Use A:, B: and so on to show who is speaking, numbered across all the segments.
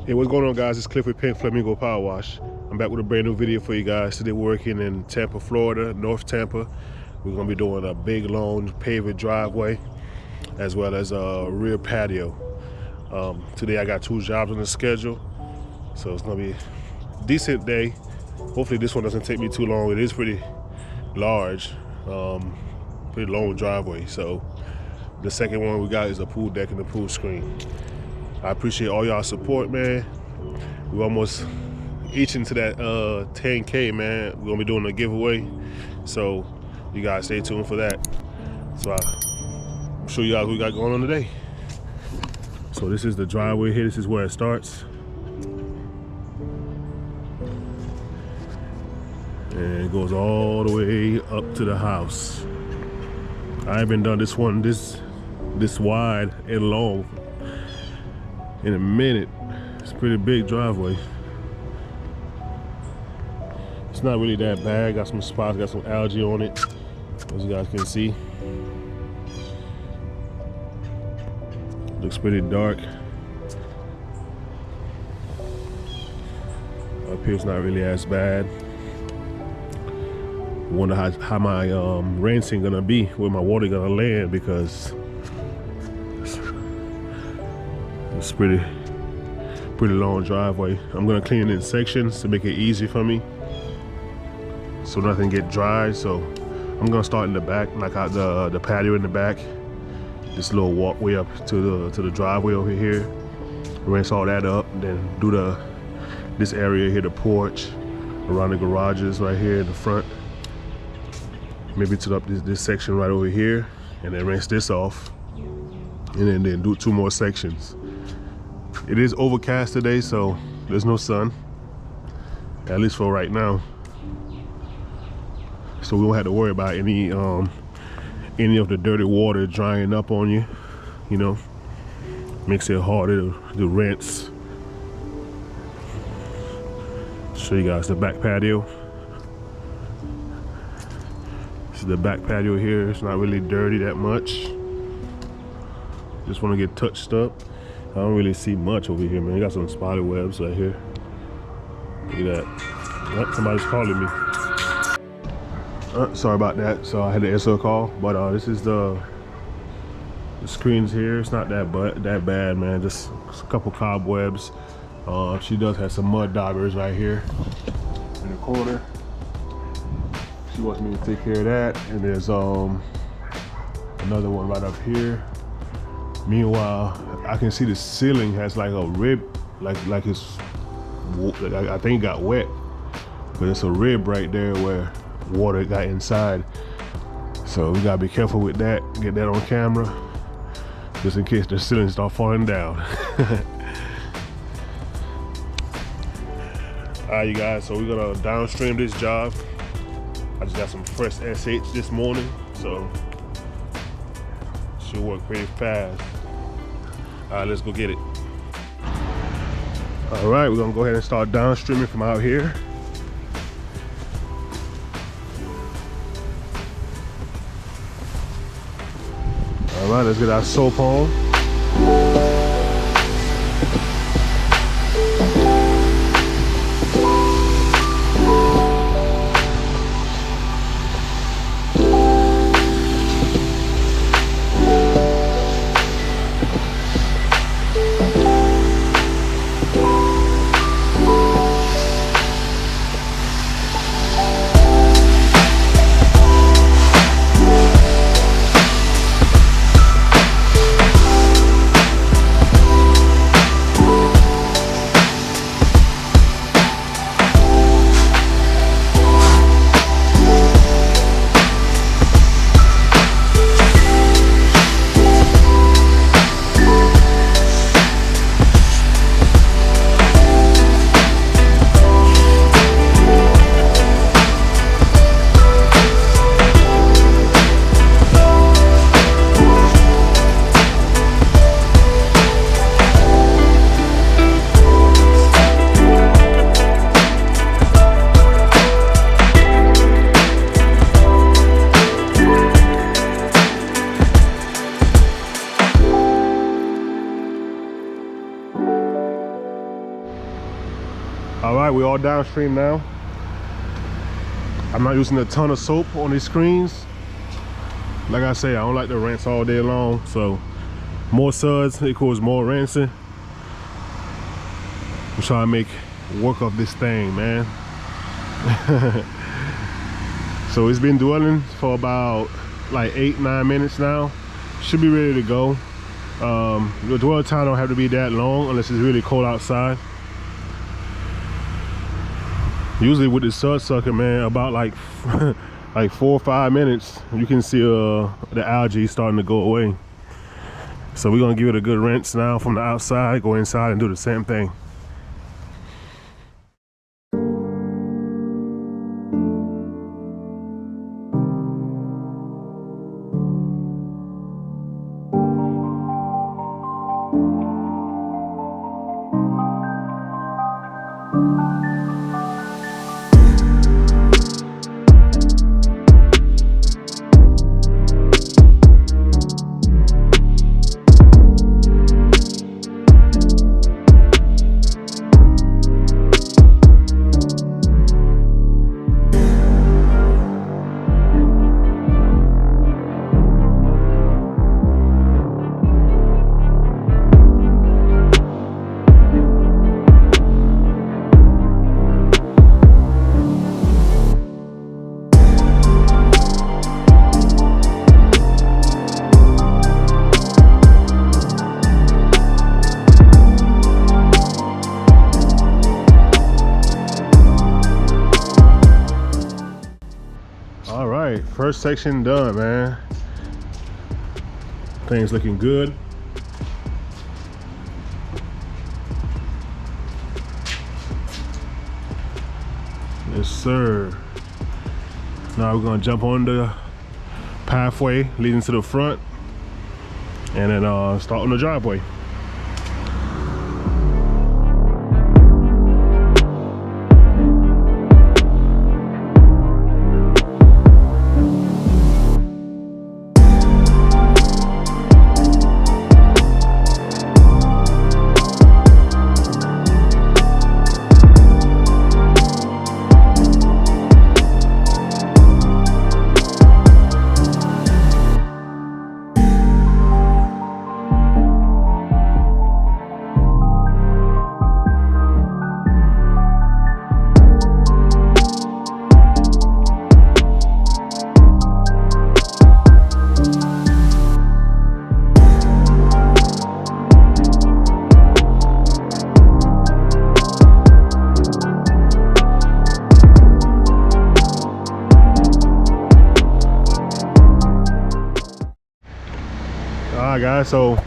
A: Hey, what's going on, guys? It's Cliff with Pink Flamingo Power Wash. I'm back with a brand new video for you guys. Today we're working in Tampa, Florida, North Tampa. We're gonna be doing a big, long paved driveway, as well as a rear patio. Today I got 2 jobs on the schedule, so it's gonna be a decent day. Hopefully this one doesn't take me too long. It is pretty large, pretty long driveway. So the second one we got is a pool deck and a pool screen. I appreciate all y'all support, man. We're almost each into that 10K, man. We're gonna be doing a giveaway, so you guys stay tuned for that. So I'll show you guys what we got going on today. So this is the driveway here. This is where it starts, and it goes all the way up to the house. I haven't done this one this wide and long in a minute. It's a pretty big driveway. It's not really that bad. Got some spots, got some algae on it, as you guys can see. Looks pretty dark. Up here it's not really as bad. Wonder how my rinsing gonna be, where my water gonna land, because it's pretty long driveway. I'm gonna clean it in sections to make it easy for me, so nothing get dry. So I'm gonna start in the back, like out the patio in the back. This little walkway up to the driveway over here. Rinse all that up, then do this area here, the porch, around the garages right here in the front. Maybe to up this section right over here, and then rinse this off, and then do 2 more sections. It is overcast today, so there's no sun, at least for right now. So we won't have to worry about any of the dirty water drying up on you. You know, makes it harder to rinse. Show you guys the back patio. This is the back patio here. It's not really dirty that much. Just want to get touched up. I don't really see much over here, man. You got some spider webs right here. Look at that. Oh, somebody's calling me. Sorry about that. So I had to answer a call, but this is the screens here. It's not that bad, man. Just a couple cobwebs. She does have some mud daubers right here in the corner. She wants me to take care of that. And there's another one right up here. Meanwhile, I can see the ceiling has like a rib, like it's, I think it got wet, but it's a rib right there where water got inside. So we gotta be careful with that. Get that on camera, just in case the ceiling start falling down. Alright, you guys, so we're gonna downstream this job. I just got some fresh SH this morning, so should work pretty fast. All right, let's go get it. All right, we're gonna go ahead and start downstreaming from out here. All right, let's get our soap on. we're all downstream now. I'm not using a ton of soap on these screens. Like I say, I don't like to rinse all day long, so more suds equals more rinsing. I'm trying to make work of this thing, man. So it's been dwelling for about like 8-9 minutes now. Should be ready to go. The dwell time don't have to be that long unless it's really cold outside. Usually with the sud sucker, man, about like like 4 or 5 minutes, you can see the algae starting to go away. So we're gonna give it a good rinse now from the outside, go inside and do the same thing. All right, first section done, man. Things looking good. Yes, sir. Now we're gonna jump on the pathway leading to the front and then start on the driveway. Alright guys, so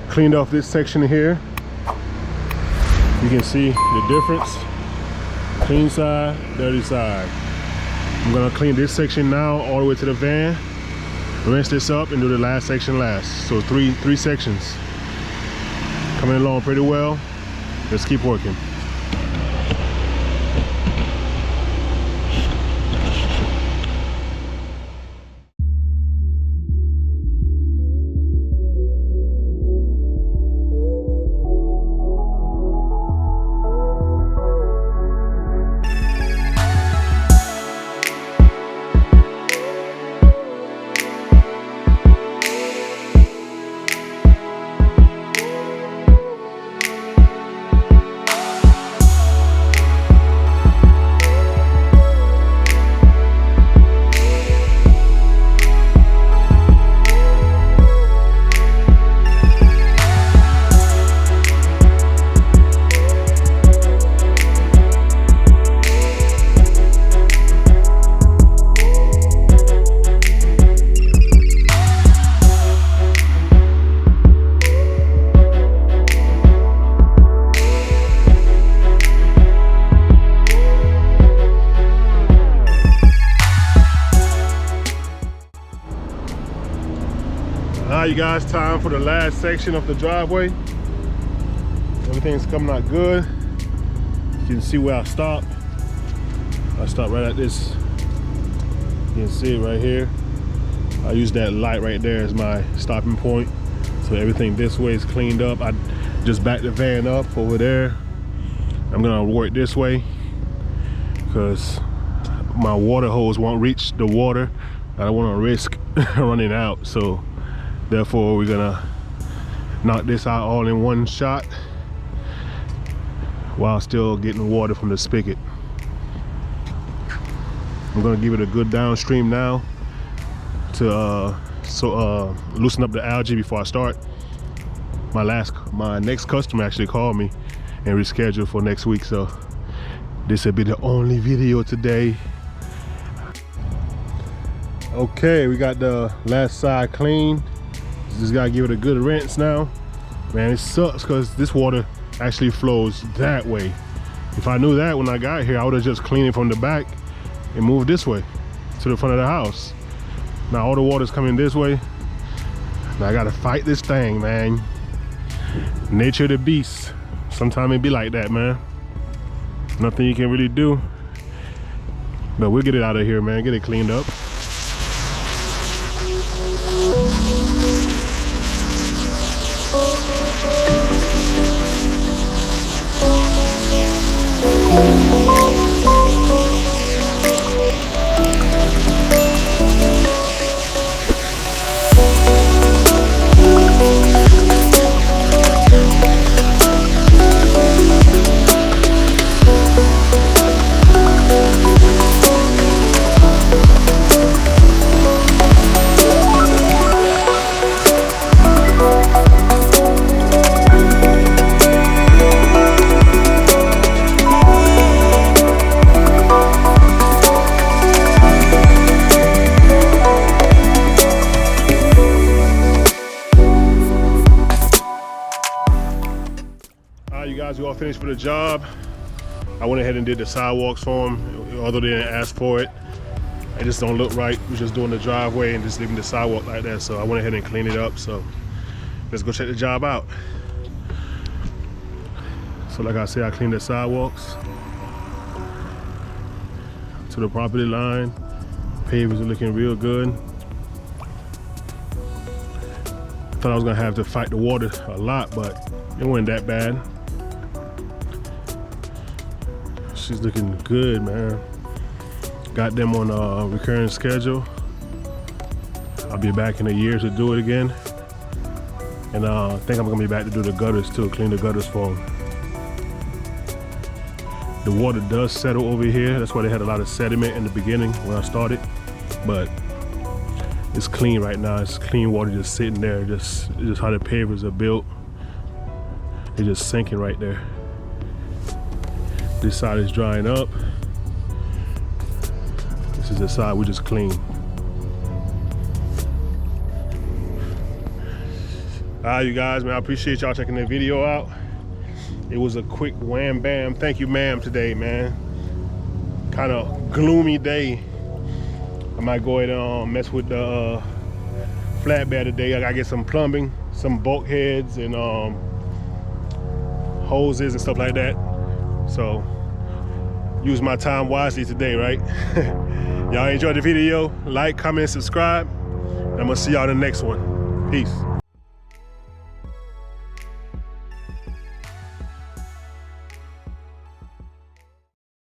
A: cleaned off this section here. You can see the difference. Clean side, dirty side. I'm gonna clean this section now all the way to the van, rinse this up and do the last section last. So three sections. Coming along pretty well. Let's keep working. You guys, time for the last section of the driveway. Everything's coming out good. You can see where I stopped. I stopped right at this. You can see it right here. I use that light right there as my stopping point. So everything this way is cleaned up. I just backed the van up over there. I'm gonna work this way because my water hose won't reach the water. I don't want to risk running out, so therefore we're gonna knock this out all in one shot while still getting water from the spigot. I'm gonna give it a good downstream now to loosen up the algae before I start. My next customer actually called me and rescheduled for next week, so this will be the only video today. Okay, we got the last side clean. Just gotta give it a good rinse now. Man, it sucks because this water actually flows that way. If I knew that when I got here, I would have just cleaned it from the back and moved this way to the front of the house. Now all the water's coming this way. Now I gotta fight this thing, man. Nature of the beast. Sometimes it be like that, man. Nothing you can really do. But we'll get it out of here, man. Get it cleaned up. You guys, we all finished for the job. I went ahead and did the sidewalks for them, although they didn't ask for it. It just don't look right. We're just doing the driveway and just leaving the sidewalk like that. So I went ahead and cleaned it up. So let's go check the job out. So like I said, I cleaned the sidewalks to the property line. Pavers are looking real good. Thought I was gonna have to fight the water a lot, but it wasn't that bad. She's looking good, man. Got them on a recurring schedule. I'll be back in a year to do it again. And I think I'm gonna be back to do the gutters too, clean the gutters for them. The water does settle over here. That's why they had a lot of sediment in the beginning when I started. But it's clean right now. It's clean water just sitting there. Just how the pavers are built. They're just sinking right there. This side is drying up. This is the side we just cleaned. Alright, you guys, man, I appreciate y'all checking the video out. It was a quick wham bam, thank you ma'am today, man. Kind of gloomy day. I might go ahead and mess with the flatbed today. I gotta get some plumbing, some bulkheads and hoses and stuff like that. So use my time wisely today, right? Y'all enjoyed the video, like, comment, subscribe. I'm gonna see y'all in the next one. Peace.